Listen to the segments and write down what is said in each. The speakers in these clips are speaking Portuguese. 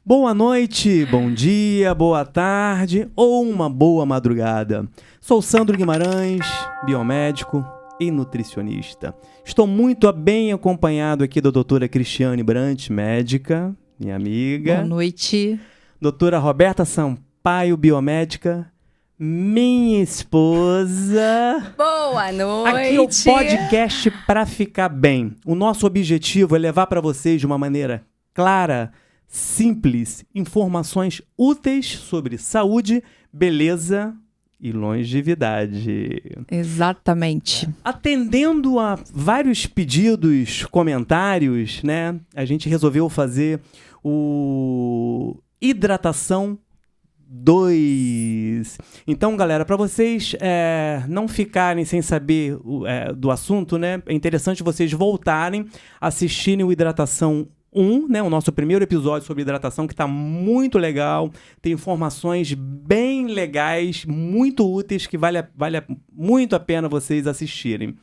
Boa noite, bom dia, boa tarde ou uma boa madrugada. Sou Sandro Guimarães, biomédico e nutricionista. Estou muito bem acompanhado aqui da doutora Cristiane Brant, médica, minha amiga. Boa noite. Doutora Roberta Sampaio, biomédica, minha esposa. Boa noite. Aqui é o podcast para ficar bem. O nosso objetivo é levar para vocês de uma maneira clara, simples, informações úteis sobre saúde, beleza e longevidade. Exatamente. Atendendo a vários pedidos, comentários, né? A gente resolveu fazer o Hidratação 2. Então, galera, para vocês não ficarem sem saber do assunto, né? É interessante vocês voltarem, assistirem o Hidratação 1, né, o nosso primeiro episódio sobre hidratação, que está muito legal, tem informações bem legais, muito úteis, que vale muito a pena vocês assistirem.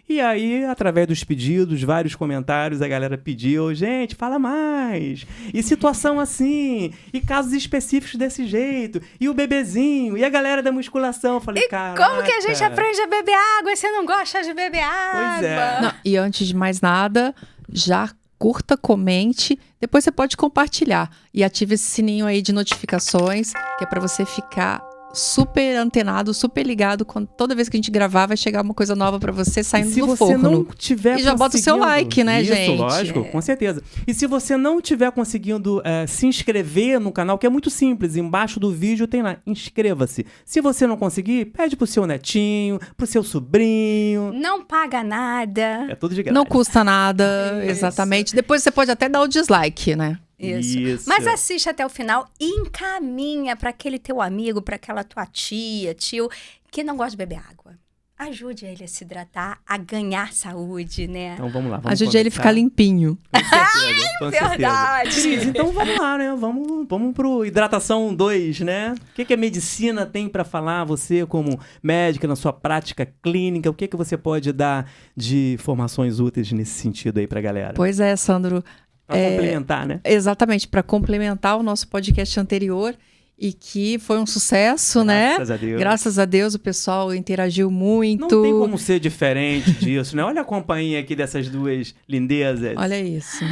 E aí, através dos pedidos, vários comentários, a galera pediu, gente, fala mais, e situação assim, e casos específicos desse jeito, e o bebezinho, e a galera da musculação. Eu falei, caraca, como que a gente aprende a beber água e você não gosta de beber água? Pois é. Não, e antes de mais nada, já curta, comente, depois você pode compartilhar e ative esse sininho aí de notificações, que é para você ficar super antenado, super ligado, quando toda vez que a gente gravar vai chegar uma coisa nova para você saindo do forno. Se você não tiver e já bota o seu like, né, gente? Isso, lógico, com certeza. E se você não tiver conseguindo se inscrever no canal, que é muito simples, embaixo do vídeo tem lá, inscreva-se. Se você não conseguir, pede pro seu netinho, pro seu sobrinho. Não paga nada. É tudo de graça. Não custa nada, Isso. Exatamente. Depois você pode até dar o dislike, né? Isso. Mas assiste até o final e encaminha para aquele teu amigo, para aquela tua tia, tio, que não gosta de beber água. Ajude ele a se hidratar, a ganhar saúde, né? Então vamos lá. Ajude ele a ficar limpinho. Com certeza, com Verdade. certeza. Cris, então vamos lá, né? Vamos pro Hidratação 2, né? O que a medicina tem para falar, você como médica, na sua prática clínica, o que você pode dar de informações úteis nesse sentido aí pra galera? Pois é, Sandro. Pra complementar, né? Exatamente, para complementar o nosso podcast anterior e que foi um sucesso, né? Graças a Deus. Graças a Deus o pessoal interagiu muito. Não tem como ser diferente disso, né? Olha a companhia aqui dessas duas lindezas. Olha isso.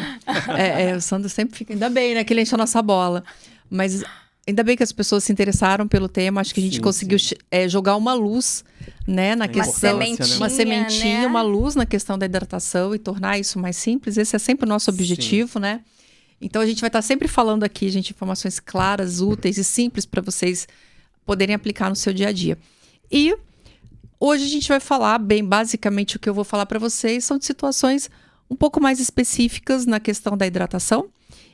O Sandro sempre fica... Ainda bem, né? Que ele encheu a nossa bola. Mas ainda bem que as pessoas se interessaram pelo tema. Acho que a gente conseguiu jogar uma luz, né? Na questão... Uma sementinha, né? uma luz na questão da hidratação e tornar isso mais simples. Esse é sempre o nosso objetivo, né? Então, a gente vai estar sempre falando aqui, gente, informações claras, úteis e simples para vocês poderem aplicar no seu dia a dia. E hoje a gente vai falar, bem basicamente o que eu vou falar para vocês são de situações um pouco mais específicas na questão da hidratação.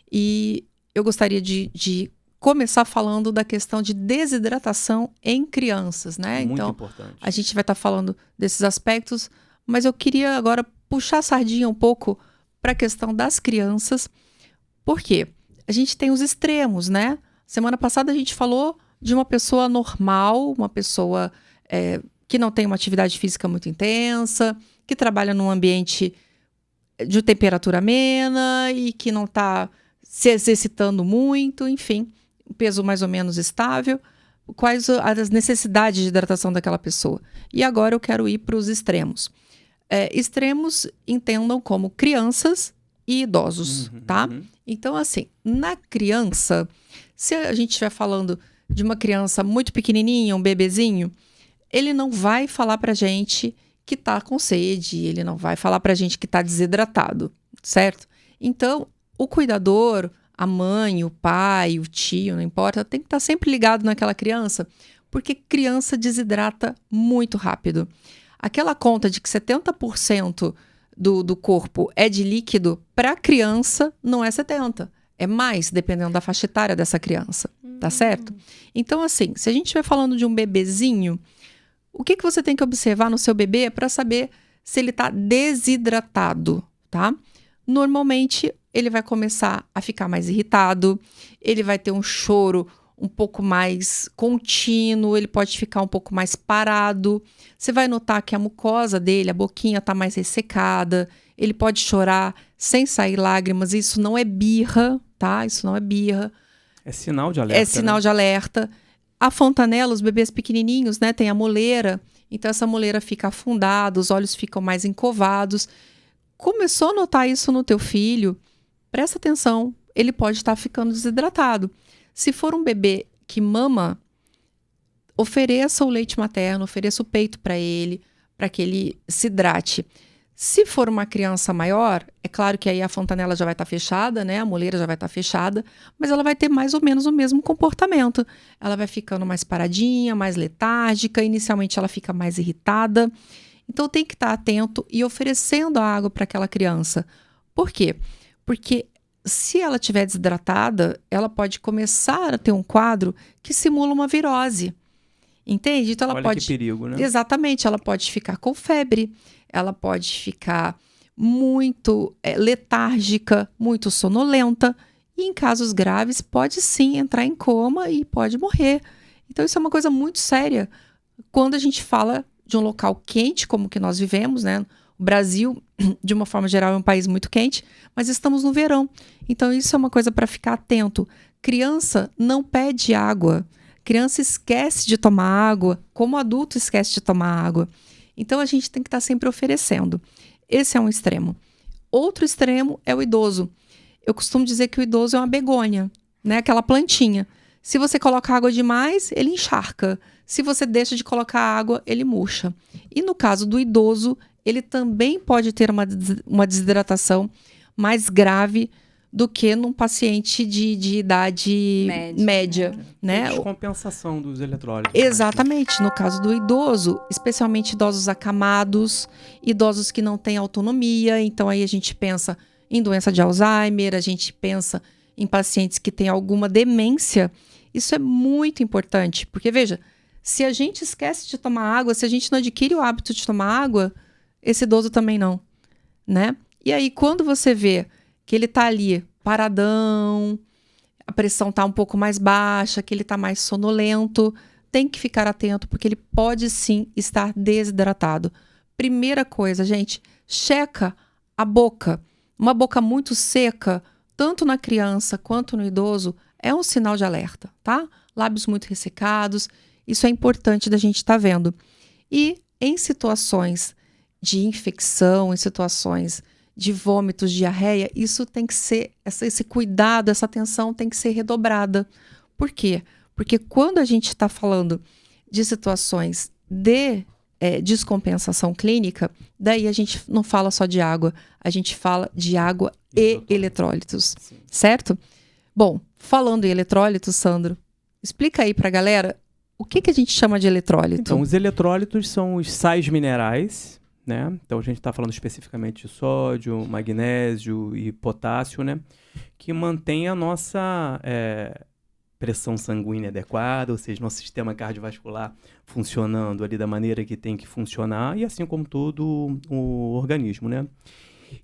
E eu gostaria de começar falando da questão de desidratação em crianças, né? Muito então, importante. a gente vai estar falando desses aspectos, mas eu queria agora puxar a sardinha um pouco para a questão das crianças. Por quê? A gente tem os extremos, né? Semana passada a gente falou de uma pessoa normal, uma pessoa que não tem uma atividade física muito intensa, que trabalha num ambiente de temperatura amena e que não está se exercitando muito, enfim, um peso mais ou menos estável. Quais as necessidades de hidratação daquela pessoa? E agora eu quero ir para os extremos. Extremos entendam como crianças e idosos, tá? Então, assim, na criança, se a gente estiver falando de uma criança muito pequenininha, um bebezinho, ele não vai falar pra gente que tá com sede, ele não vai falar pra gente que tá desidratado, certo? Então, o cuidador, a mãe, o pai, o tio, não importa, tem que estar sempre ligado naquela criança, porque criança desidrata muito rápido. Aquela conta de que 70% do corpo é de líquido, para criança não é 70%. É mais, dependendo da faixa etária dessa criança, tá certo? Então, assim, se a gente estiver falando de um bebezinho, o que você tem que observar no seu bebê para saber se ele está desidratado, tá? Normalmente, ele vai começar a ficar mais irritado, ele vai ter um choro um pouco mais contínuo, ele pode ficar um pouco mais parado. Você vai notar que a mucosa dele, a boquinha está mais ressecada, ele pode chorar sem sair lágrimas. Isso não é birra, tá? Isso não é birra. É sinal de alerta. É sinal de alerta. A fontanela, os bebês pequenininhos, né? Tem a moleira. Então, essa moleira fica afundada, os olhos ficam mais encovados. Começou a notar isso no teu filho, presta atenção, ele pode estar ficando desidratado. Se for um bebê que mama, ofereça o leite materno, ofereça o peito para que ele se hidrate. Se for uma criança maior, é claro que aí a fontanela já vai estar fechada, né? A moleira já vai estar fechada, mas ela vai ter mais ou menos o mesmo comportamento. Ela vai ficando mais paradinha, mais letárgica, inicialmente ela fica mais irritada. Então tem que estar atento e oferecendo a água para aquela criança. Por quê? Porque se ela estiver desidratada, ela pode começar a ter um quadro que simula uma virose. Entende? Então ela Olha pode. Que perigo, né? Exatamente, ela pode ficar com febre, ela pode ficar muito letárgica, muito sonolenta, e em casos graves pode sim entrar em coma e pode morrer. Então isso é uma coisa muito séria quando a gente fala de um local quente como que nós vivemos, né? O Brasil, de uma forma geral, é um país muito quente, mas estamos no verão. Então isso é uma coisa para ficar atento. Criança não pede água. Criança esquece de tomar água, como adulto esquece de tomar água. Então, a gente tem que estar sempre oferecendo. Esse é um extremo. Outro extremo é o idoso. Eu costumo dizer que o idoso é uma begônia, né? Aquela plantinha. Se você coloca água demais, ele encharca. Se você deixa de colocar água, ele murcha. E no caso do idoso, ele também pode ter uma desidratação mais grave do que num paciente de idade média, né? Descompensação dos eletrólitos. Exatamente. No caso do idoso, especialmente idosos acamados, idosos que não têm autonomia. Então, aí a gente pensa em doença de Alzheimer, a gente pensa em pacientes que têm alguma demência. Isso é muito importante, porque, veja, se a gente esquece de tomar água, se a gente não adquire o hábito de tomar água, esse idoso também não, né? E aí, quando você vê que ele tá ali paradão, a pressão tá um pouco mais baixa, que ele tá mais sonolento, tem que ficar atento, porque ele pode sim estar desidratado. Primeira coisa, gente, checa a boca. Uma boca muito seca, tanto na criança quanto no idoso, é um sinal de alerta, tá? Lábios muito ressecados, isso é importante da gente estar vendo. E em situações de infecção, em situações de vômitos, diarreia, isso tem que ser, esse cuidado, essa atenção tem que ser redobrada. Por quê? Porque quando a gente está falando de situações de descompensação clínica, daí a gente não fala só de água, a gente fala de água e eletrólitos, certo? Bom, falando em eletrólitos, Sandro, explica aí pra galera o que a gente chama de eletrólito. Então, os eletrólitos são os sais minerais, né? Então, a gente está falando especificamente de sódio, magnésio e potássio, né? Que mantém a nossa pressão sanguínea adequada, ou seja, nosso sistema cardiovascular funcionando ali da maneira que tem que funcionar, e assim como todo o organismo, né?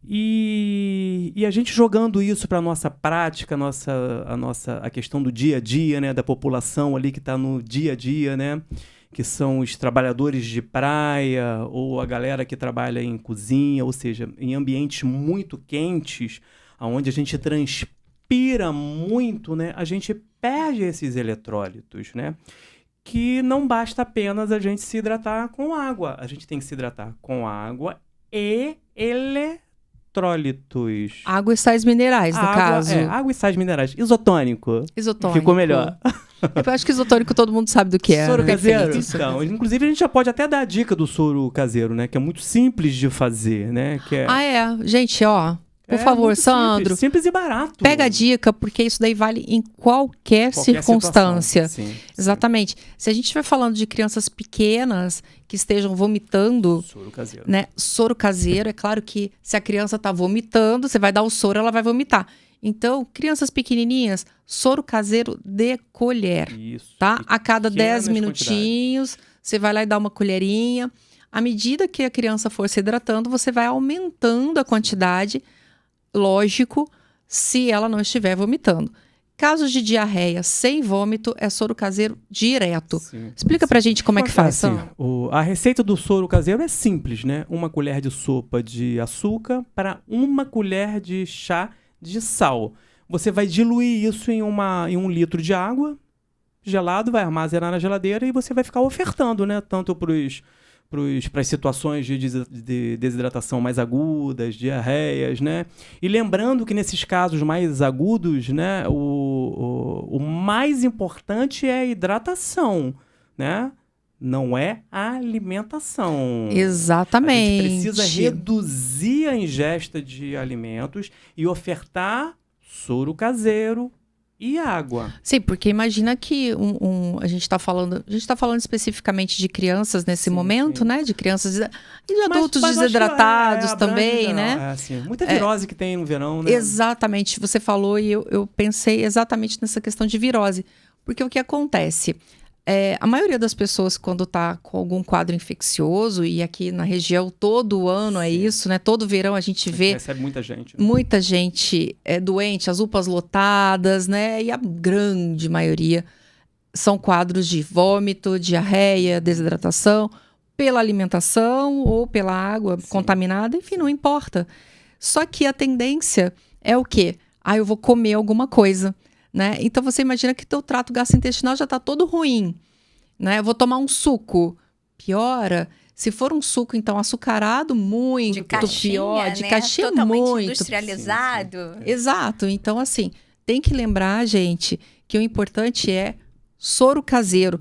E a gente jogando isso para a nossa prática, a questão do dia a dia, né? Da população ali que está no dia a dia, né? Que são os trabalhadores de praia ou a galera que trabalha em cozinha, ou seja, em ambientes muito quentes, onde a gente transpira muito, né? A gente perde esses eletrólitos, né? Que não basta apenas a gente se hidratar com água. A gente tem que se hidratar com água e eletrólitos. Água e sais minerais, no caso. Água e sais minerais. Isotônico. Isotônico. Ficou melhor. Eu acho que isotônico todo mundo sabe do que é. Soro né? caseiro? Então, inclusive a gente já pode até dar a dica do soro caseiro, né? Que é muito simples de fazer, né? Que é... Gente, ó, por favor, Sandro. Simples e barato. Pega a dica, porque isso daí vale em qualquer circunstância. Sim, exatamente. Se a gente estiver falando de crianças pequenas que estejam vomitando, soro caseiro. Né? Soro caseiro, é claro que se a criança está vomitando, você vai dar o soro, ela vai vomitar. Então, crianças pequenininhas, soro caseiro de colher, isso, tá? A cada 10 minutinhos, você vai lá e dá uma colherinha. À medida que a criança for se hidratando, você vai aumentando a quantidade, lógico, se ela não estiver vomitando. Casos de diarreia sem vômito, é soro caseiro direto. Explica pra gente como é que faz. Assim, a receita do soro caseiro é simples, né? 1 colher de sopa de açúcar para 1 colher de chá de sal. você vai diluir isso em 1 litro de água gelado, vai armazenar na geladeira e você vai ficar ofertando, né? Tanto para as situações de desidratação mais agudas, diarreias, né? E lembrando que nesses casos mais agudos, né, o mais importante é a hidratação, né? Não é a alimentação. Exatamente. A gente precisa reduzir a ingesta de alimentos e ofertar soro caseiro e água. Sim, porque imagina que a gente está falando especificamente de crianças nesse momento, né? De crianças e de adultos desidratados também, né? Muita virose que tem no verão, né? Exatamente, você falou e eu pensei exatamente nessa questão de virose. Porque o que acontece? A maioria das pessoas, quando está com algum quadro infeccioso, e aqui na região todo ano é isso, né? Todo verão a gente vê... recebe muita gente. Muita gente doente, as UPAs lotadas, né? E a grande maioria são quadros de vômito, diarreia, desidratação, pela alimentação ou pela água contaminada, enfim, não importa. Só que a tendência é o quê? Eu vou comer alguma coisa. Né? Então, você imagina que teu trato gastrointestinal já está todo ruim. Né? Eu vou tomar um suco. Piora. Se for um suco, então, açucarado, muito de caixinha, pior. De caixinha, totalmente muito. industrializado. Sim. Exato. Então, assim, tem que lembrar, gente, que o importante é soro caseiro.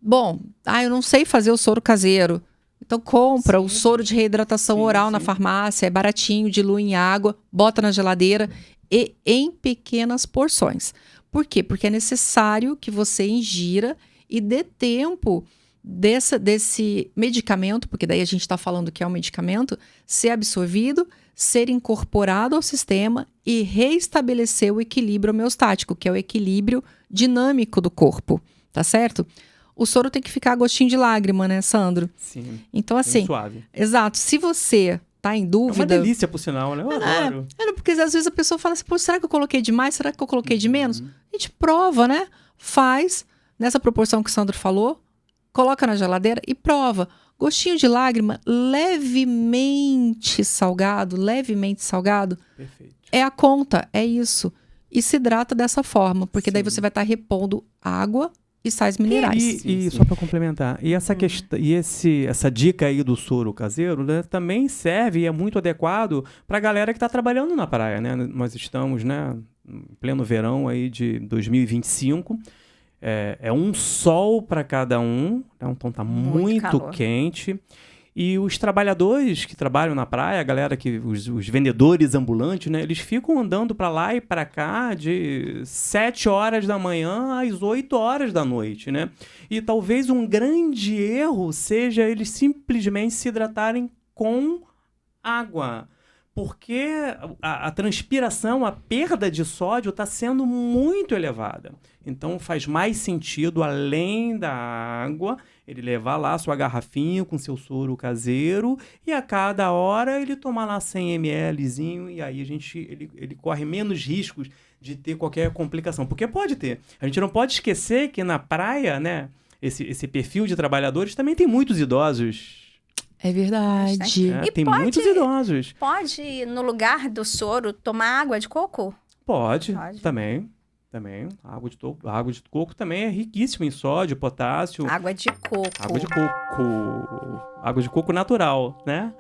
Bom, eu não sei fazer o soro caseiro. Então, compra o soro de reidratação oral na farmácia. É baratinho, dilui em água, bota na geladeira e em pequenas porções. Por quê? Porque é necessário que você ingira e dê tempo desse medicamento, porque daí a gente está falando que é um medicamento, ser absorvido, ser incorporado ao sistema e reestabelecer o equilíbrio homeostático, que é o equilíbrio dinâmico do corpo, tá certo? O soro tem que ficar a gostinho de lágrima, né, Sandro? Sim. Então, assim, suave. Exato. Se você tá em dúvida... É uma delícia, por sinal, né? Eu adoro. Porque às vezes a pessoa fala assim, pô, será que eu coloquei demais? Será que eu coloquei de menos? A gente prova, né? Faz nessa proporção que o Sandro falou, coloca na geladeira e prova. Gostinho de lágrima, levemente salgado. Perfeito. É a conta, é isso. E se hidrata dessa forma, porque daí você vai estar repondo água e sais minerais. E só para complementar, e essa questão, essa dica aí do soro caseiro, né, também serve e é muito adequado para a galera que está trabalhando na praia, né? Nós estamos, né, em pleno verão aí de 2025. É um sol para cada um, né? Então tá muito quente. E os trabalhadores que trabalham na praia, a galera os vendedores ambulantes, né? Eles ficam andando para lá e para cá de 7 horas da manhã às 8 horas da noite, né? E talvez um grande erro seja eles simplesmente se hidratarem com água. Porque a transpiração, a perda de sódio está sendo muito elevada. Então faz mais sentido, além da água, ele levar lá sua garrafinha com seu soro caseiro e a cada hora ele tomar lá 100 mlzinho e aí ele corre menos riscos de ter qualquer complicação. Porque pode ter. A gente não pode esquecer que na praia, né, esse perfil de trabalhadores também tem muitos idosos. É verdade. E tem muitos idosos. Pode, no lugar do soro, tomar água de coco? Pode. Também. Água de coco também é riquíssima em sódio, potássio. Água de coco. Água de coco natural, né?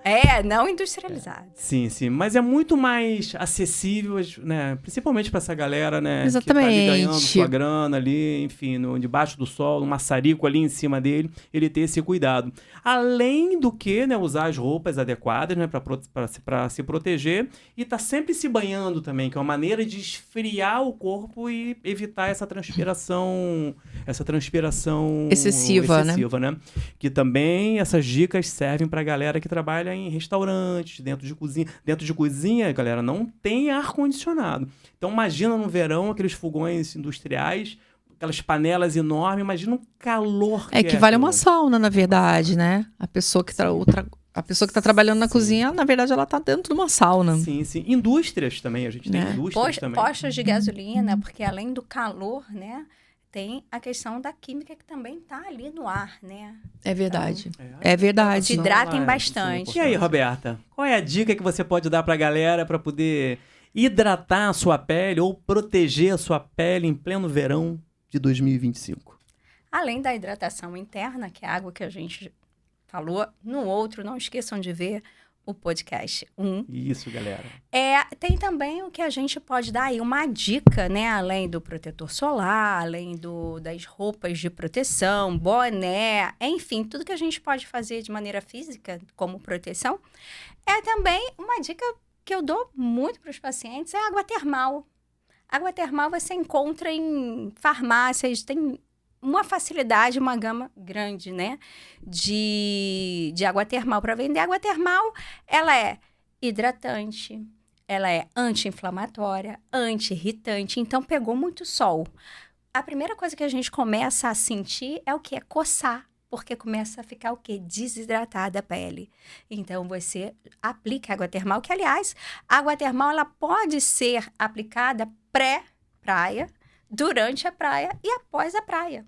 Não industrializada. Sim. Mas é muito mais acessível, né? Principalmente para essa galera, né? Exatamente. Que tá ali ganhando sua grana ali, enfim, debaixo do sol, um maçarico ali em cima dele, ele ter esse cuidado. Além do que, né? Usar as roupas adequadas, né? Para se proteger e tá sempre se banhando também, que é uma maneira de esfriar o corpo e evitar essa transpiração excessiva, né? Que também essas dicas servem para a galera que trabalha em restaurantes, dentro de cozinha. Dentro de cozinha, galera, não tem ar-condicionado. Então imagina no verão aqueles fogões industriais, aquelas panelas enormes, imagina o calor que vale uma sauna, na verdade, né? A pessoa que está trabalhando na cozinha, na verdade, ela está dentro de uma sauna. Sim. Indústrias também, a gente tem indústrias também. Postos de gasolina, porque além do calor, né, tem a questão da química que também está ali no ar, né? É verdade. Então, é verdade. Se hidratem bastante. E aí, Roberta, qual é a dica que você pode dar para a galera para poder hidratar a sua pele ou proteger a sua pele em pleno verão de 2025? Além da hidratação interna, que é a água que a gente falou, no outro, não esqueçam de ver o podcast 1. Isso, galera. Tem também o que a gente pode dar aí, uma dica, né? Além do protetor solar, além das roupas de proteção, boné, enfim, tudo que a gente pode fazer de maneira física como proteção. É também uma dica que eu dou muito para os pacientes, é água termal. Água termal você encontra em farmácias, tem uma facilidade, uma gama grande, né, de água termal para vender. A água termal, ela é hidratante, ela é anti-inflamatória, anti-irritante, então pegou muito sol. A primeira coisa que a gente começa a sentir é o quê? É coçar, porque começa a ficar o quê? Desidratada a pele. Então, você aplica água termal, que, aliás, a água termal ela pode ser aplicada pré-praia, durante a praia e após a praia.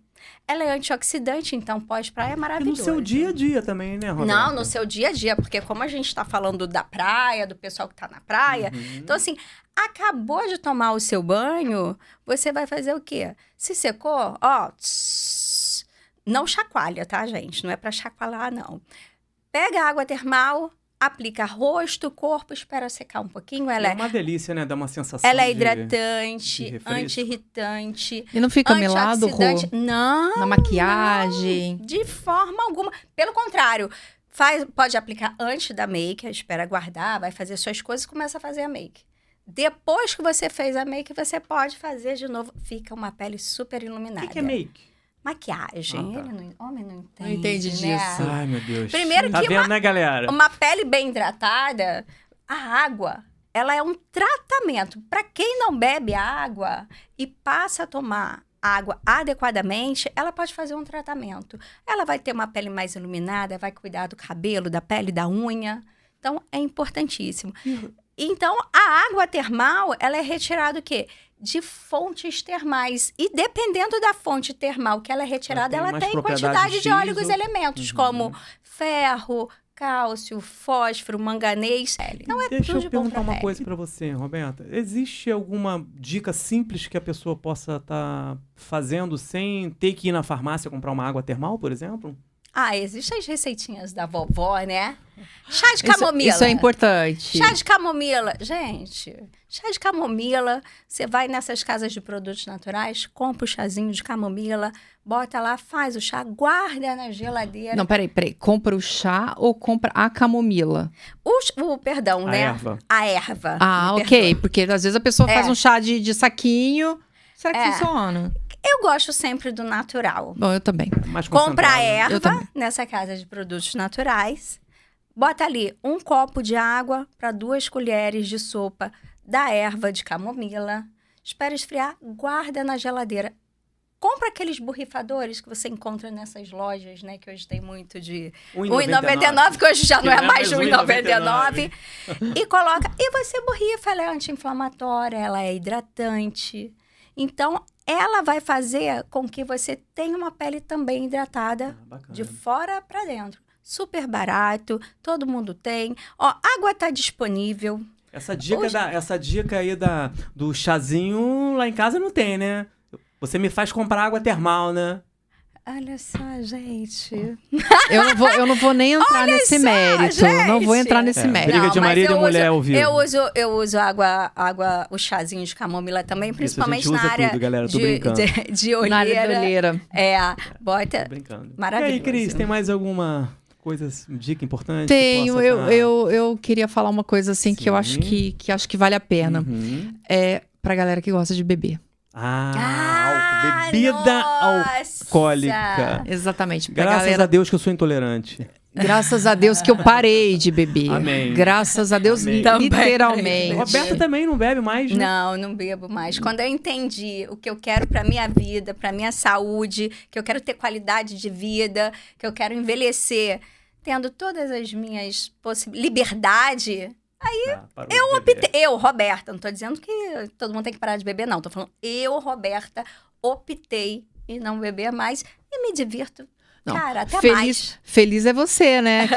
Ela é antioxidante, então pós-praia é maravilhoso. E no seu dia a dia também, né, Roberta? Não, no seu dia a dia, porque como a gente está falando da praia, do pessoal que está na praia, então assim, acabou de tomar o seu banho, você vai fazer o quê? Se secou, não chacoalha, tá, gente? Não é para chacoalhar, não. Pega a água termal, aplica rosto, corpo, espera secar um pouquinho. Ela é uma delícia, né? Dá uma sensação ela é hidratante, anti-irritante. E não fica melado, Rô? Não. Na maquiagem? Não, de forma alguma. Pelo contrário, pode aplicar antes da make, espera guardar, vai fazer suas coisas e começa a fazer a make. Depois que você fez a make, você pode fazer de novo. Fica uma pele super iluminada. O que é make? Maquiagem. Tá. Homem não entende, Não entende né? disso. Ai, meu Deus. Primeiro tá que vendo, né, galera? uma pele bem hidratada, a água, ela é um tratamento. Para quem não bebe água e passa a tomar água adequadamente, ela pode fazer um tratamento. Ela vai ter uma pele mais iluminada, vai cuidar do cabelo, da pele, da unha. Então, é importantíssimo. Então, a água termal, ela é retirada o quê? De fontes termais. E dependendo da fonte termal que ela é retirada, ela tem quantidade de óleos e elementos, como ferro, cálcio, fósforo, manganês. Então, Deixa tudo eu de bom perguntar pra uma pele. coisa para você, Roberta. Existe alguma dica simples que a pessoa possa estar fazendo sem ter que ir na farmácia comprar uma água termal, por exemplo? Existem as receitinhas da vovó, né? Chá de camomila. Isso é importante. Chá de camomila. Gente, chá de camomila. Você vai nessas casas de produtos naturais, compra o chazinho de camomila, bota lá, faz o chá, guarda na geladeira. Não, peraí. Compra o chá ou compra a camomila? Perdão, A né? erva. A erva. Ok. Perdoe. Porque às vezes a pessoa faz um chá de saquinho. Será que É. funciona? Eu gosto sempre do natural. Bom, eu também. Mais Compra a concentrado. Eu erva também. nessa casa de produtos naturais. Bota ali 1 copo de água para 2 colheres de sopa da erva de camomila. Espera esfriar, guarda na geladeira. Compra aqueles borrifadores que você encontra nessas lojas, né? Que hoje tem muito de R$1,99, que hoje já não é mais R$1,99. E coloca. E você borrifa, ela é anti-inflamatória, ela é hidratante. Então, ela vai fazer com que você tenha uma pele também hidratada Bacana. de fora para dentro. Super barato, todo mundo tem. Água tá disponível. Essa dica aí do chazinho lá em casa não tem, né? Você me faz comprar água termal, né? Olha só, gente. Eu não vou nem entrar nesse mérito. gente. Não vou entrar nesse mérito. Briga de mas marido e mulher ao vivo. Eu uso água, o chazinho de camomila também, principalmente Isso, a gente usa na área tudo, galera, tô brincando. de olheira. Na área da olheira. Bota. Tô brincando. Maravilhoso. E aí, Cris, tem mais alguma dica importante? que Tenho. possa Eu queria falar uma coisa assim que eu acho Sim. que acho que vale a pena. Uhum. É pra galera que gosta de beber. Álcool. Bebida nossa! alcoólica. Exatamente. Pra Graças galera, a Deus que eu sou intolerante. graças a Deus que eu parei de beber. Amém. Graças a Deus, Amém. literalmente. Roberta também não bebe mais, né? Não bebo mais. Quando eu entendi o que eu quero pra minha vida, pra minha saúde, que eu quero ter qualidade de vida, que eu quero envelhecer, tendo todas as minhas liberdade, Eu optei. Roberta, não tô dizendo que todo mundo tem que parar de beber, não. Tô falando, Roberta, optei em não beber mais e me divirto. Não, Cara, até mais. Feliz é você, né?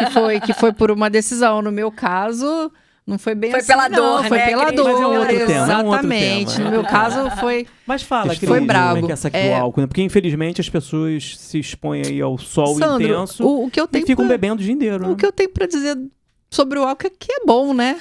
Que foi por uma decisão. No meu caso, Não foi bem Foi assim, pela não. dor, Foi né, pela Cris? dor, Mas é um outro tema, exatamente. No meu caso, foi... Mas fala, Foi Cris, como brabo. é que é essa aqui do álcool, né? Porque infelizmente as pessoas se expõem aí ao sol Sandro, intenso o que eu e tenho ficam pra- bebendo o dia inteiro, né? O que eu tenho pra dizer sobre o álcool é que é bom, né?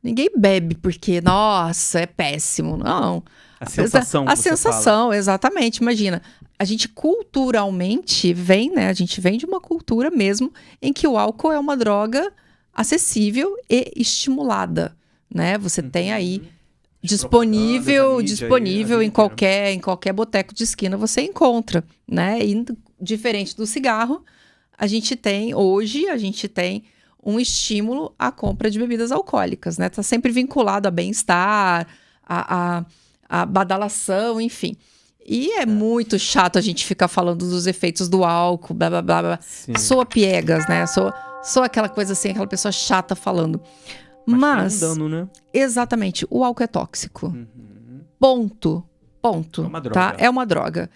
Ninguém bebe porque, nossa, é péssimo. Não. A sensação A que você sensação, exatamente. Imagina, a gente culturalmente vem, né? A gente vem de uma cultura mesmo em que o álcool é uma droga acessível e estimulada, né? Você tem aí disponível propagandas, a mídia aí, a vida em qualquer boteco de esquina você encontra, né? E diferente do cigarro, a gente tem um estímulo à compra de bebidas alcoólicas, né? Tá sempre vinculado a bem-estar, a badalação, enfim. E é muito chato a gente ficar falando dos efeitos do álcool, blá, blá, blá, blá. Sim. Soa piegas, né? Soa aquela coisa assim, aquela pessoa chata falando. Mas tem um dano, né? Exatamente, o álcool é tóxico. Ponto. É uma droga. Tá? É uma droga.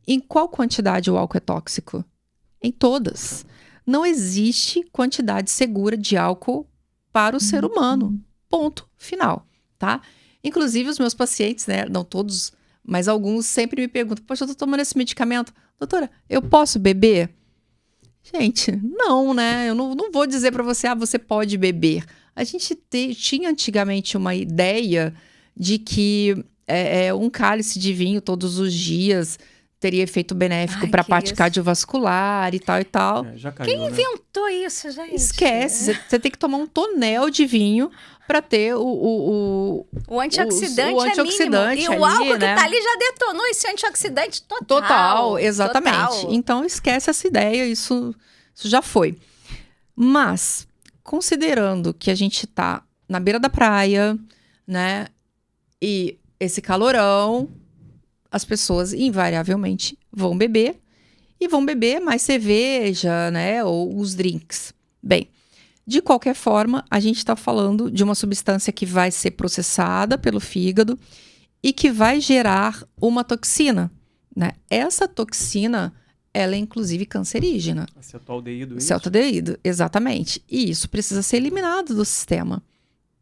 Em qual quantidade o álcool é tóxico? Em todas. Não existe quantidade segura de álcool para o ser humano. Ponto final, tá? Inclusive, os meus pacientes, né? Não todos, mas alguns sempre me perguntam: poxa, eu tô tomando esse medicamento. Doutora, eu posso beber? Gente, não, né? Eu não vou dizer para você, você pode beber. A gente tinha antigamente uma ideia de que um cálice de vinho todos os dias teria efeito benéfico para a parte cardiovascular e tal e tal. Já caiu, Quem inventou isso, gente? Esquece, você tem que tomar um tonel de vinho para ter o antioxidante, o antioxidante é mínimo. E o álcool ali, que né? tá ali já detonou esse antioxidante total. Total, exatamente. Total. Então esquece essa ideia, isso já foi. Mas, considerando que a gente tá na beira da praia, né? E esse calorão, as pessoas invariavelmente vão beber. E vão beber mais cerveja, né? Ou os drinks. Bem, de qualquer forma, a gente está falando de uma substância que vai ser processada pelo fígado e que vai gerar uma toxina, né? Essa toxina, ela é inclusive cancerígena. Acetaldeído, isso? Acetaldeído, exatamente. E isso precisa ser eliminado do sistema.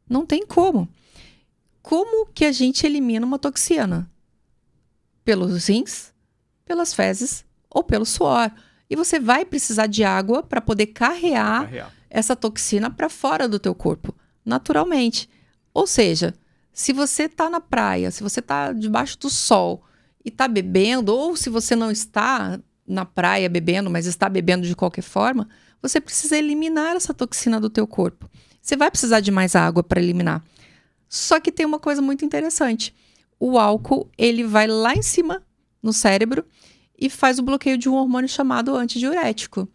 Não tem como. Como que a gente elimina uma toxina? Pelos rins, pelas fezes ou pelo suor. E você vai precisar de água para poder carrear essa toxina para fora do teu corpo, naturalmente. Ou seja, se você está na praia, se você está debaixo do sol e está bebendo, ou se você não está na praia bebendo, mas está bebendo de qualquer forma, você precisa eliminar essa toxina do teu corpo. Você vai precisar de mais água para eliminar. Só que tem uma coisa muito interessante. O álcool, ele vai lá em cima no cérebro e faz o bloqueio de um hormônio chamado antidiurético.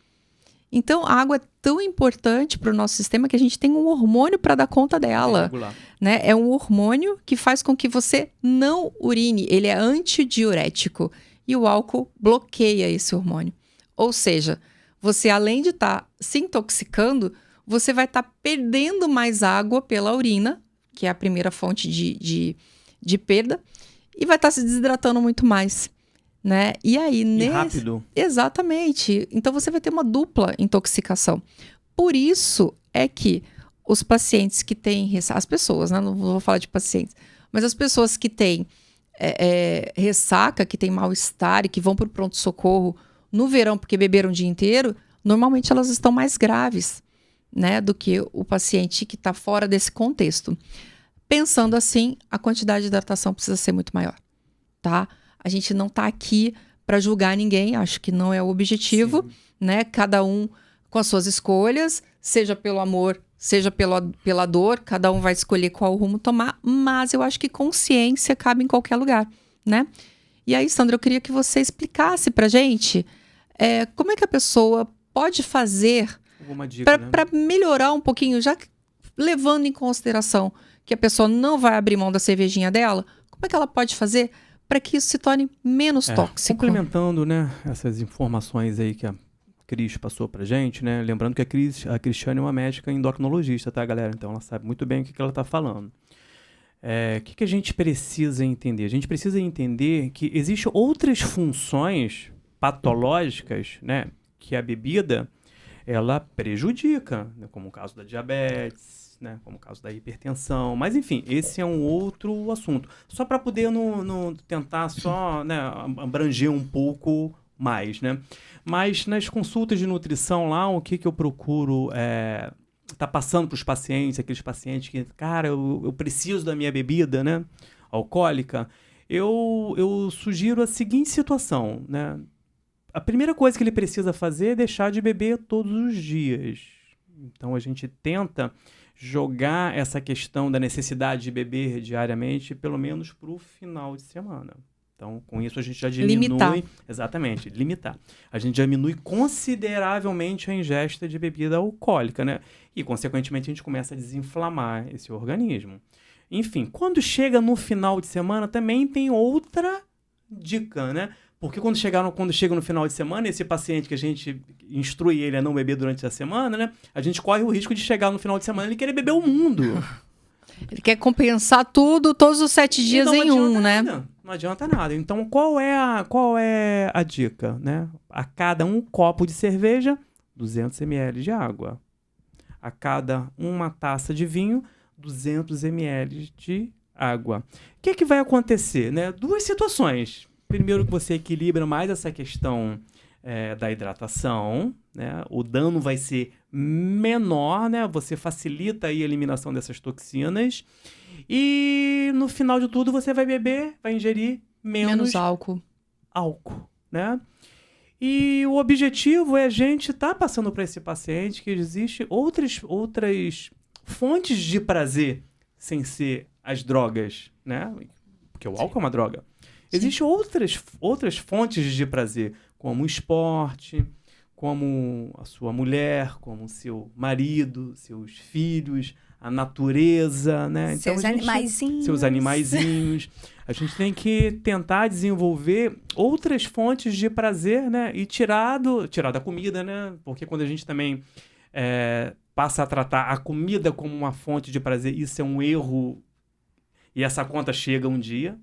Então, a água é tão importante para o nosso sistema que a gente tem um hormônio para dar conta dela. Né? É um hormônio que faz com que você não urine. Ele é antidiurético. E o álcool bloqueia esse hormônio. Ou seja, você além de estar se intoxicando, você vai estar perdendo mais água pela urina, que é a primeira fonte de perda, e vai estar se desidratando muito mais. Né? E aí, rápido. Exatamente. Então você vai ter uma dupla intoxicação. Por isso é que os pacientes que têm as pessoas, né? Não vou falar de pacientes, mas as pessoas que têm ressaca, que têm mal-estar e que vão para o pronto-socorro no verão porque beberam o dia inteiro, normalmente elas estão mais graves, né? Do que o paciente que está fora desse contexto. Pensando assim, a quantidade de hidratação precisa ser muito maior, tá? A gente não está aqui para julgar ninguém, acho que não é o objetivo, né? Cada um com as suas escolhas, seja pelo amor, seja pela dor, cada um vai escolher qual rumo tomar, mas eu acho que consciência cabe em qualquer lugar, né? E aí, Sandra, eu queria que você explicasse pra gente como é que a pessoa pode fazer para melhorar um pouquinho, já levando em consideração que a pessoa não vai abrir mão da cervejinha dela, como é que ela pode fazer para que isso se torne menos tóxico? Complementando, né, essas informações aí que a Cris passou pra gente, né? Lembrando que a Cristiane é uma médica endocrinologista, tá, galera? Então ela sabe muito bem o que ela tá falando. O que a gente precisa entender? A gente precisa entender que existem outras funções patológicas, né, que a bebida ela prejudica, né, como o caso da diabetes, né? Como o caso da hipertensão. Mas, enfim, esse é um outro assunto. Só para poder tentar só, né, abranger um pouco mais, né? Mas nas consultas de nutrição lá, o que eu procuro tá passando para os pacientes, aqueles pacientes que, cara, eu preciso da minha bebida, né, alcoólica, eu sugiro a seguinte situação, né? A primeira coisa que ele precisa fazer é deixar de beber todos os dias. Então, a gente tenta jogar essa questão da necessidade de beber diariamente, pelo menos para o final de semana. Então, com isso, a gente já diminui... Limitar. Exatamente, limitar. A gente diminui consideravelmente a ingesta de bebida alcoólica, né? E, consequentemente, a gente começa a desinflamar esse organismo. Enfim, quando chega no final de semana, também tem outra dica, né? Porque quando chega no final de semana, esse paciente que a gente instrui ele a não beber durante a semana, né? A gente corre o risco de chegar no final de semana e ele querer beber o mundo. Ele quer compensar tudo, todos os 7 dias em um, né? Não adianta nada. Então, qual é a dica, né? A cada um copo de cerveja, 200 ml de água. A cada uma taça de vinho, 200 ml de água. O que vai acontecer, né? 2 situações. Primeiro, que você equilibra mais essa questão da hidratação, né? O dano vai ser menor, né? Você facilita aí a eliminação dessas toxinas. E no final de tudo, você vai ingerir menos álcool, né? E o objetivo é a gente estar passando para esse paciente que existe outras fontes de prazer sem ser as drogas, né? Porque o álcool é uma droga. Existem outras fontes de prazer, como o esporte, como a sua mulher, como o seu marido, seus filhos, a natureza, né? Seus animaizinhos. Seus animaizinhos. A gente tem que tentar desenvolver outras fontes de prazer, né? E tirar da comida, né? Porque quando a gente também passa a tratar a comida como uma fonte de prazer, isso é um erro. E essa conta chega um dia.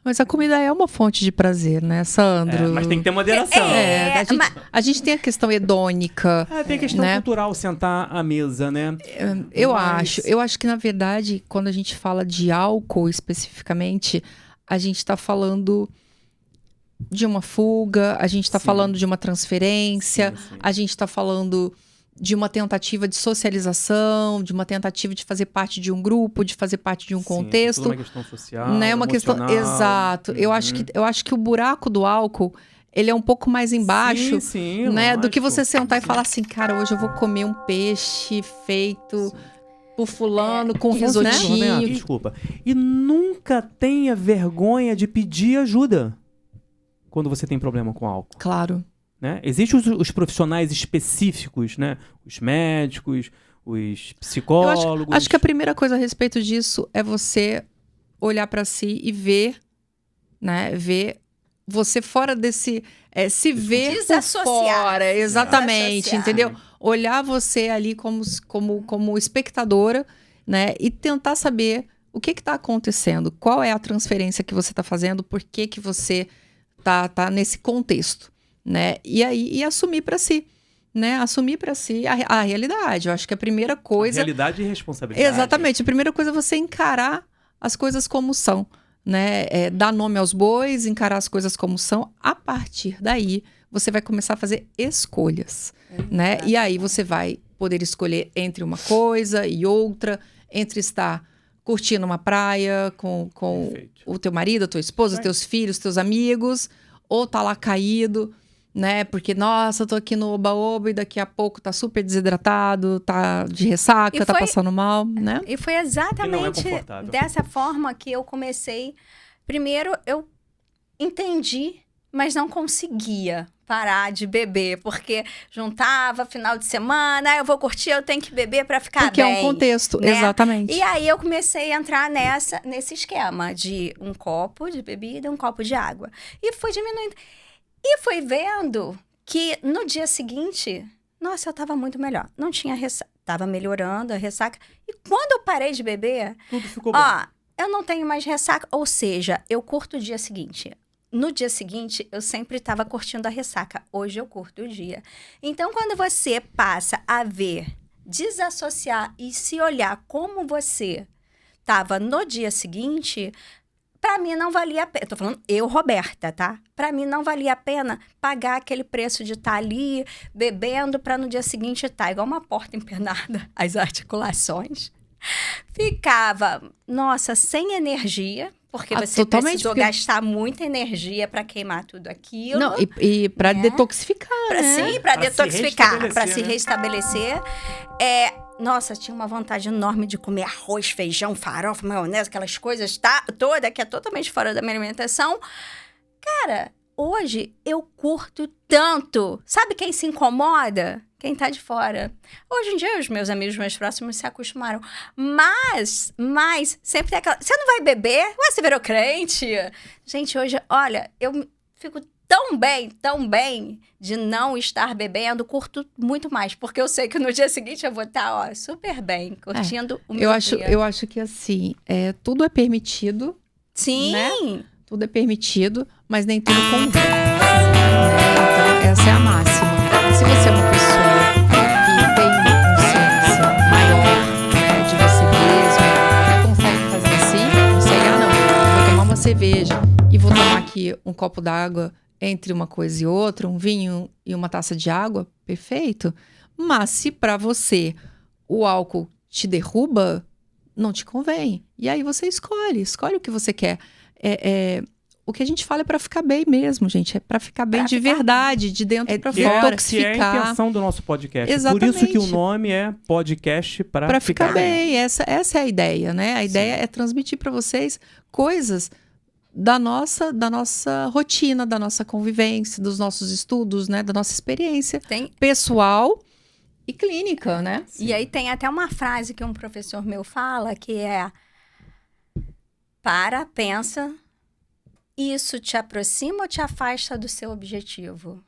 Mas a comida é uma fonte de prazer, né, Sandro? Mas tem que ter moderação. A gente tem a questão hedônica. Tem a questão cultural, sentar à mesa, né? Eu acho que, na verdade, quando a gente fala de álcool especificamente, a gente está falando de uma fuga, a gente está falando de uma transferência, a gente está falando de uma tentativa de socialização, de uma tentativa de fazer parte de um grupo, de fazer parte de um contexto. Uma questão social, né? Uma questão, exato. Eu acho que o buraco do álcool, ele é um pouco mais embaixo, né? Do que você sentar e falar assim, cara, hoje eu vou comer um peixe feito por fulano, com risotinho. Desculpa. E nunca tenha vergonha de pedir ajuda quando você tem problema com álcool. Claro. Né? Existem os profissionais específicos, né? Os médicos, os psicólogos. Acho que a primeira coisa a respeito disso é você olhar para si e ver, né? Ver você fora desse... se ver por fora, exatamente, entendeu? Olhar você ali como espectadora, né? E tentar saber o que está acontecendo, qual é a transferência que você está fazendo, por que você tá nesse contexto. Né? E assumir para si, né? Assumir para si a realidade. Eu acho que a primeira coisa... Realidade e responsabilidade. Exatamente. A primeira coisa é você encarar as coisas como são, né? Dar nome aos bois, encarar as coisas como são. A partir daí, você vai começar a fazer escolhas, né? E aí você vai poder escolher entre uma coisa e outra, entre estar curtindo uma praia com o teu marido, a tua esposa, os teus filhos, os teus amigos, ou tá lá caído, né? Porque, nossa, eu tô aqui no oba-oba e daqui a pouco tá super desidratado, tá de ressaca, tá passando mal, né? E foi exatamente dessa forma que eu comecei. Primeiro, eu entendi, mas não conseguia parar de beber, porque juntava final de semana, eu vou curtir, eu tenho que beber para ficar porque bem. Porque é um contexto, né? Exatamente. E aí eu comecei a entrar nesse esquema de um copo de bebida, um copo de água. E fui diminuindo. E fui vendo que no dia seguinte, nossa, eu tava muito melhor. Não tinha ressaca, tava melhorando a ressaca. E quando eu parei de beber, tudo ficou bom. Eu não tenho mais ressaca, ou seja, eu curto o dia seguinte. No dia seguinte, eu sempre estava curtindo a ressaca. Hoje eu curto o dia. Então, quando você passa a ver desassociar e se olhar como você estava no dia seguinte, para mim não valia a pena. Tô falando eu, Roberta, tá? Para mim não valia a pena pagar aquele preço de estar ali bebendo para no dia seguinte estar igual uma porta empenada, as articulações. Ficava, nossa, sem energia, porque você precisou gastar muita energia para queimar tudo aquilo. Não, e para detoxificar, né? Sim, para detoxificar, para se restabelecer. Nossa, tinha uma vontade enorme de comer arroz, feijão, farofa, maionese, aquelas coisas toda que é totalmente fora da minha alimentação. Cara, hoje eu curto tanto. Sabe quem se incomoda? Quem tá de fora. Hoje em dia, os meus amigos mais próximos se acostumaram. Mas, sempre tem aquela... Você não vai beber? Ué, você virou crente? Gente, hoje, olha, eu fico tão bem de não estar bebendo, curto muito mais. Porque eu sei que no dia seguinte eu vou estar, super bem, curtindo o meu dia. Eu acho que, assim, tudo é permitido. Sim. Né? Tudo é permitido, mas nem tudo convém. Então, essa é a máxima. Se você é uma pessoa que tem uma consciência maior, né, de você mesmo, que consegue fazer assim, não sei, vou tomar uma cerveja e vou tomar aqui um copo d'água entre uma coisa e outra, um vinho e uma taça de água, perfeito. Mas se para você o álcool te derruba, não te convém. E aí você escolhe o que você quer. O que a gente fala é para ficar bem mesmo, gente. É para ficar bem de verdade, de dentro para fora. Detoxificar. Que é a intenção do nosso podcast. Exatamente. Por isso que o nome é podcast para ficar bem. Essa é a ideia, né? A ideia é transmitir para vocês coisas da nossa rotina, da nossa convivência, dos nossos estudos, né? Da nossa experiência pessoal e clínica, né? Sim. E aí tem até uma frase que um professor meu fala, que é: pensa... Isso te aproxima ou te afasta do seu objetivo?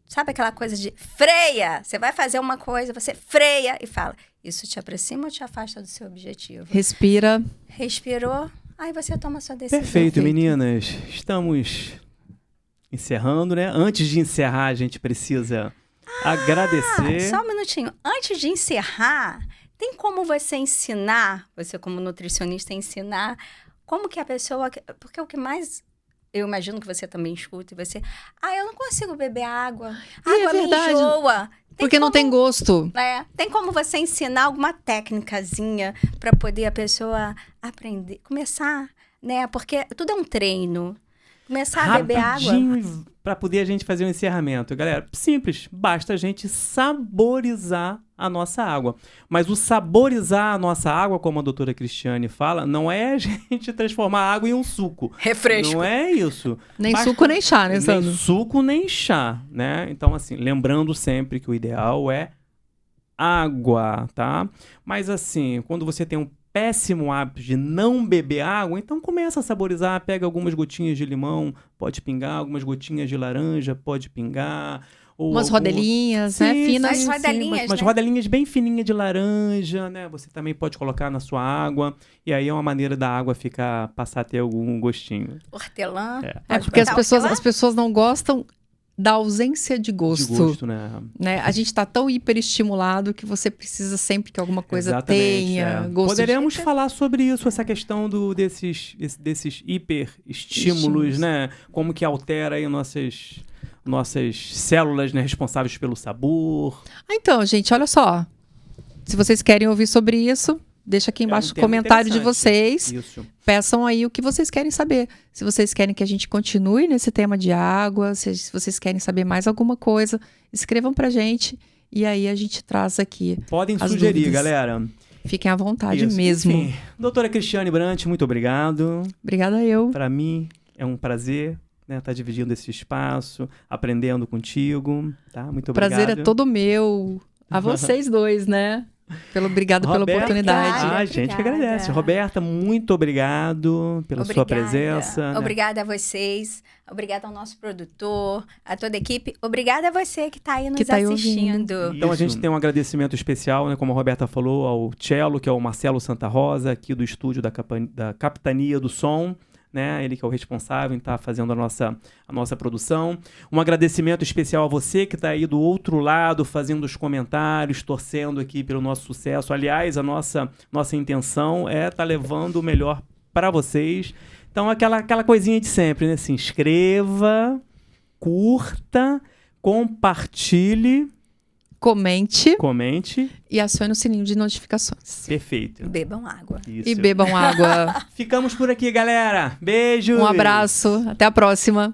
Sabe aquela coisa de freia? Você vai fazer uma coisa, você freia e fala: isso te aproxima ou te afasta do seu objetivo? Respira. Respirou, aí você toma a sua decisão. Perfeito, meninas. Estamos encerrando, né? Antes de encerrar, a gente precisa agradecer. Só um minutinho. Antes de encerrar, tem como você ensinar, você como nutricionista ensinar, como que a pessoa... Porque o que mais... Eu imagino que você também escuta e você... eu não consigo beber água. Água me enjoa. Porque não tem gosto. Tem como você ensinar alguma técnicazinha para poder a pessoa aprender, começar, né? Porque tudo é um treino. Começar a beber água. Para poder a gente fazer um encerramento. Galera, simples. Basta a gente saborizar a nossa água. Mas o saborizar a nossa água, como a doutora Cristiane fala, não é a gente transformar a água em um suco. Refresco. Não é isso. Nem suco, nem chá, né, Sandro? Nem suco, nem chá, né? Então, assim, lembrando sempre que o ideal é água, tá? Mas, assim, quando você tem um péssimo hábito de não beber água, então começa a saborizar, pega algumas gotinhas de limão, pode pingar, algumas gotinhas de laranja, pode pingar. Umas rodelinhas, né? Finas. Umas rodelinhas bem fininhas de laranja, né? Você também pode colocar na sua água, e aí é uma maneira da água passar a ter algum gostinho. Hortelã. Porque as pessoas não gostam da ausência de gosto. De gosto, né? A gente está tão hiperestimulado que você precisa sempre que alguma coisa tenha gosto. Poderemos falar sobre isso, essa questão desses hiperestímulos, né? Como que altera aí nossas células, né, responsáveis pelo sabor. Então, gente, olha só. Se vocês querem ouvir sobre isso, deixa aqui embaixo o comentário de vocês. Isso. Peçam aí o que vocês querem saber. Se vocês querem que a gente continue nesse tema de água, se vocês querem saber mais alguma coisa, escrevam pra gente e aí a gente traz aqui. Podem sugerir, dúvidas. Galera. Fiquem à vontade mesmo. Enfim, doutora Cristiane Brant, muito obrigado. Obrigada eu. Para mim é um prazer, né, estar dividindo esse espaço, aprendendo contigo, tá? Muito obrigado. O prazer é todo meu. A vocês dois, né? Obrigado pela oportunidade. A gente que agradece. Roberta, muito obrigado pela sua presença. Obrigada a vocês. Obrigada ao nosso produtor, a toda a equipe. Obrigada a você que está aí nos assistindo. Então a gente tem um agradecimento especial, né, como a Roberta falou, ao cello, que é o Marcelo Santa Rosa, aqui do estúdio da Capitania do Som, né? Ele que é o responsável em estar fazendo a nossa produção. Um agradecimento especial a você que está aí do outro lado, fazendo os comentários, torcendo aqui pelo nosso sucesso. Aliás, a nossa intenção é estar levando o melhor para vocês. Então, aquela coisinha de sempre, né? Se inscreva, curta, compartilhe, comente e acione o sininho de notificações. Perfeito. Bebam água. Isso. E bebam água. Ficamos por aqui, galera. Beijos. Um abraço. Até a próxima.